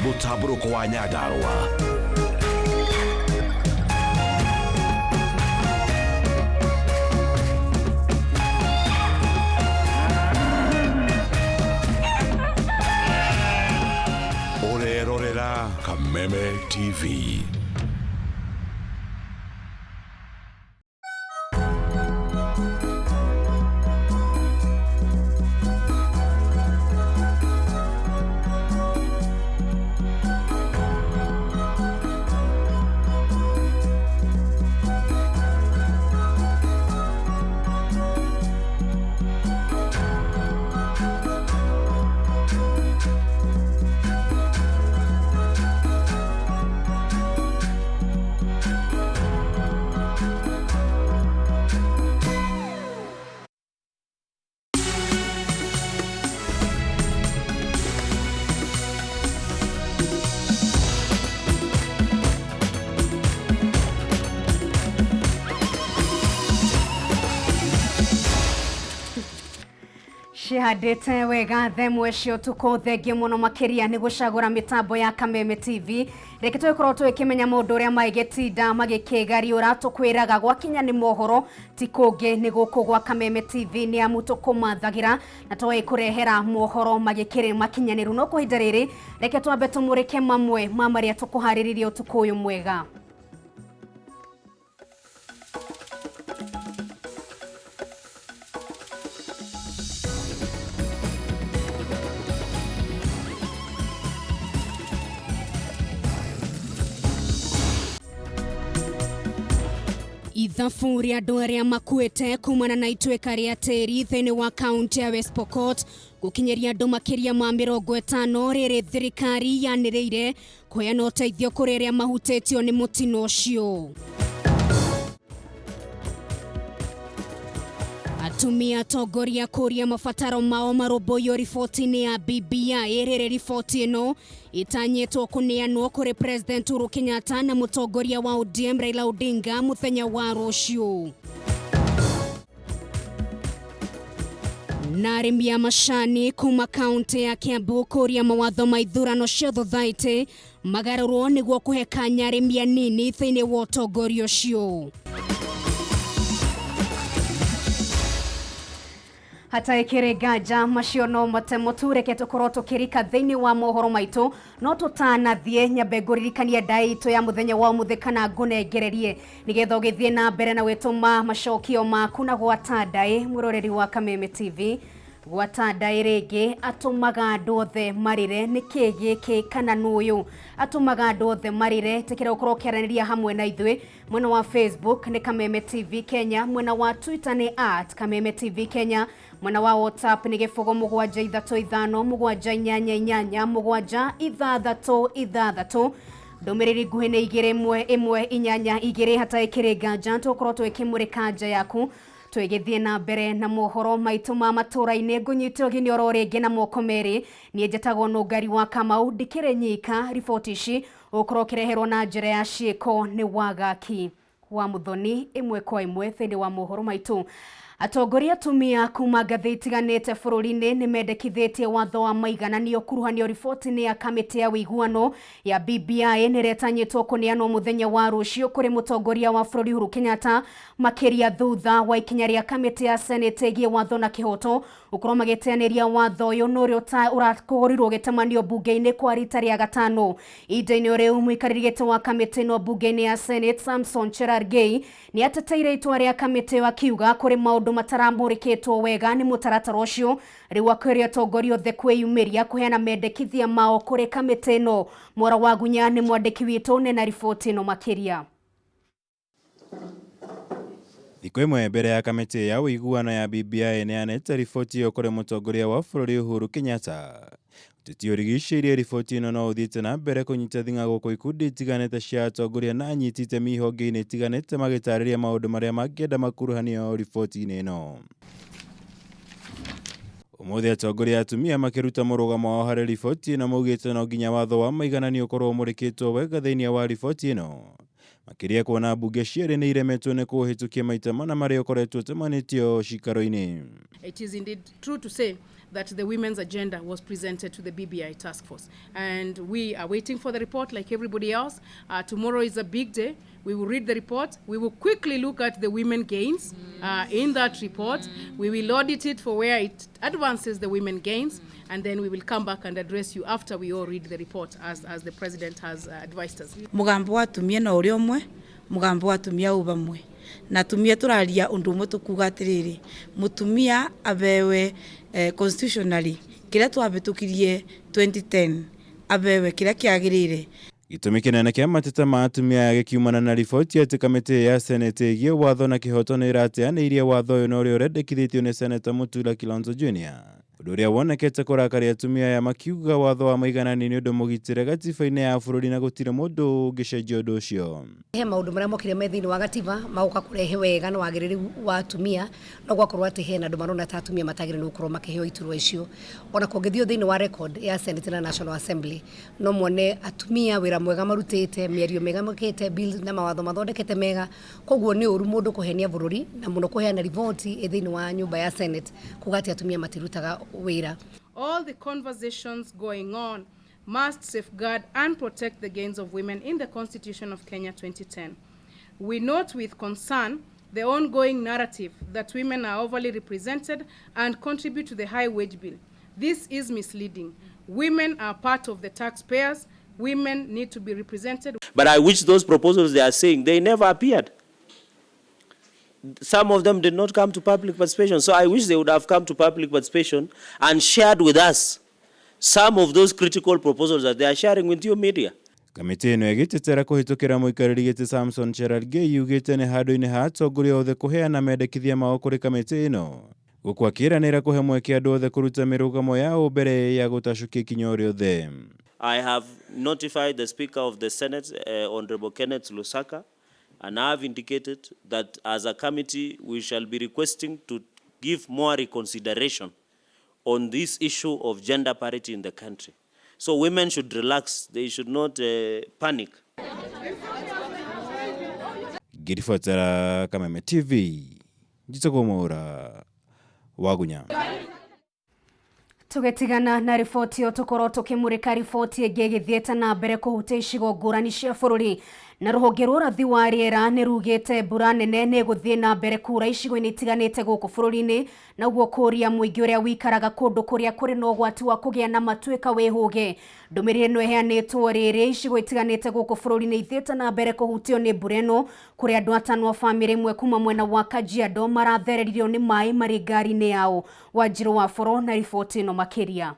Mutaburuko wa Nyandarua. Orerorera Kameme TV. Shihadete wega themwe cio tuko thengio muno makiria ni gucagura mitambo ya Kameme TV reke twikoro twikimenya maundu uria maigetinda magikegariura tukwiraga gwakinya ni mohoro tikungi ni guku gwa Kameme TV ni amu tukumathagira na twae kurehera mohoro magikire makinyaniru no kuhinda riri reke twambe tumurike mamwe mamaria tukuhariririe utuku uyu mwega. Ithabu ria andu aria makuite kumana na itweka ria tiri thiini wa kaunti ya West Pokot gukinyeria andu makiria ma 50 riri thirikari yaniriire kuheana uteithio kuri aria mahutitio ni mutino ucio. Atumia togoria kuria mafataro mao maroboyo riboti-ini ya BBI riri riboti ino itanyetwo kuneanwo kuri President Uhuru Kenyatta na mutongoria wa ODM Raila Odinga muthenya wa rucio. Ndari ya mashani kuma kaunti ya Kiambu kuria mawatho ma ithurano cia thothaiti magarurwo niguo kuhe kanya arimi anini thiini wa utongoria ucio. Hata ikiregaja maciono matemo tureke tukorwo tukirika thiini wa mohoro maitu no tutanathie nyambe nguririkania ndaito ya muthenya wa muthekana ngunengererie nigetha ugithie na mbere na wituma macokio maku na gwata ndai muroreri wa Kameme TV. Gwata ndai ringi atumaga andu othe marire niki giki kana nuyu atumaga andu othe marire tikira ukorwo kiaraniria hamwe na ithui mwena wa Facebook ni Kameme TV Kenya, mwena wa Twitter ni @Kameme TV Kenya, mwena wa WhatsApp ni gifugo 7357877 ndumiriri nguhi ni 211 hata ikirengaja tukorwo twikimurika nja yaku twegethie na mbere na mohoro maitu ma maturaini ngunyitwo gini oro ringi na moko meri nie njetago Ndari wa Kamau ndikire nyika riboti ici ukorwo kireherwo na njira ya ciiko ni wagaki wa muthoni imwe kwa imwe thiini wa mohoro maitu. Atongoria atumia kuma ngathĩ itiganĩte bũrũri-inĩ nĩ mendekithĩtie watho wa maigananio kuruhanio riboti-inĩ ya kamĩtĩ ya ũiguano ya BBI nĩretanyĩtwo kũneanwo mũthenya wa rũciũ kũrĩ mũtongoria wa bũrũri Uhuru Kenyatta makĩria thutha wa ikinya rĩa kamĩtĩ ya Senate ĩgiĩ watho na kĩhoto ũkorwo magĩteanĩria watho ũyũ n'ũrĩa ũrakũgorirwo gĩtemanio bunge-inĩ kwa rita rĩa gatano. Ihinda-inĩ rĩu mũikarĩri gĩtĩ wa kamĩtĩ ĩno bunge-inĩ ya Senate Samson Cherargei nĩ ateteire itua rĩa kamĩtĩ akiuga kũrĩ maũndũ mataramũrĩkĩtwo wega nĩ mũtaratara ũcio rĩu akĩria atongoria othe kwĩyumĩria kũheana mendekithia mao kũrĩ kamĩtĩ ĩno. Mwara wa Gunya nĩ mwandĩki witũ nena riboti ĩno makĩria. Thikũ ĩmwe mbere ya kamĩtĩ ya ũiguano ya BBI nĩyanete riboti ĩyo kũrĩ mũtongoria wa bũrũri Uhuru Kenyatta. Ũteti ũrigicĩirie riboti ĩno no ũthiĩte na mbere kũnyita thing'a gũkũ ikundi itiganĩte cia atongoria na anyiti itemi ihonge-inĩ itiganĩte magĩtarĩria maũndũ marĩa mangĩenda makuruhanio riboti-inĩ ĩno. Ũmũthĩ atongoria atumia makĩruta mũrũgamo wao harĩ riboti ĩno maugĩte no nginya watho wa maigananio ũkorwo ũmũrĩkĩtwo wega thĩinĩ wa riboti ĩno. Makĩria kuona bunge cierĩ nĩ iremetwo nĩ kũhĩtũkia maita mana marĩa ũkoretwo temanĩtio cikaro-inĩ. It is indeed true to say that the women's agenda was presented to the BBI task force. And we are waiting for the report like everybody else. Tomorrow is a big day. We will read the report. We will quickly look at the women gains in that report. We will audit it for where it advances the women gains, and then we will come back and address you after we all read the report as the President has advised us. Mugambo wa tumia na uri omwe, mugambo wa tumia ubamwe. Na tumia turaria undu umwe tukuga atiriri, mutumia abewe constitutionally kira twabitukirie 2010 abewe kira kiagirire. Gitumi kinene kia mateta ma atumia gikiumana na riboti ati kamiti ya Senate igie watho na kihoto ni irateanĩirie watho uyu na uria urendekithitio ni Senator Mutula Kilonzo Jr. Undu uria wonekete kurakaria atumia ya makiuga watho wa maiganani ni undu mugitire gatiba-ini ya bururi na gutire mundu ungicenjia undu ucio. He maundu maria mokire methini wa gatiba maguka kurehe wega na wagiriri wa atumia no gwakorwo ati he na andu marona ta atumia matagire no gukorwo makiheo iturwa icio. Ona kungithio thini wa record ya Senate na National Assembly no mwone atumia wira mwega marutite mĩario mega mokete bill na mawatho mathondekete mega, koguo ni uru mundu kuhenia bururi na muno kuheana rivoti thini wa nyumba ya Senate kugati atumia matirutaga wira. All the conversations going on must safeguard and protect the gains of women in the Constitution of Kenya 2010. We note with concern the ongoing narrative that women are overly represented and contribute to the high wage bill. This is misleading. Women are part of the taxpayers. Women need to be represented. But I wish those proposals they are saying, they never appeared. Some of them did not come to public participation. So I wish they would have come to public participation and shared with us some of those critical proposals that they are sharing with you media. Kamiti ino igitetera kuhitukira muikariri giti Samson Cherargei yugite ni handu-ini ha atongoria othe kuheana mendekithia mao kuri kamiti ino gukwakiranira kuhe mweke andu othe kuruta mirugamo yao mbere ya gutacukia ikinya riothe. I have notified the Speaker of the Senate, Honorable Kenneth Lusaka, and I have indicated that as a committee we shall be requesting to give more reconsideration on this issue of gender parity in the country. So women should relax, they should not panic. Girifatara Kameme TV, Jitoko Mohoro Wagunya. Tugetigana na riboti yo tukoro tukimurika riboti igigithiete na mbere kuhutia icigo ngurani cia bururi na ruhonge rwa urathi wa riera ni rugite mbura nene ni guthie na mbere kura icigo-ini itiganite guku bururi-ini na guo kuria muingi uria wikaraga kundu kuria kuri na ugwati wa kugia na matuika wihuge. Ndumirire no iheanitwo riri icigo itiganite guku bururi-ini ithiete na mbere kuhutio ni mbura ino kuri andu atano a family imwe kuma mwena wa Kajiado marathereririo ni mai mari ngari-ini yao. Wanjiru wa Foro na riboti ino makiria.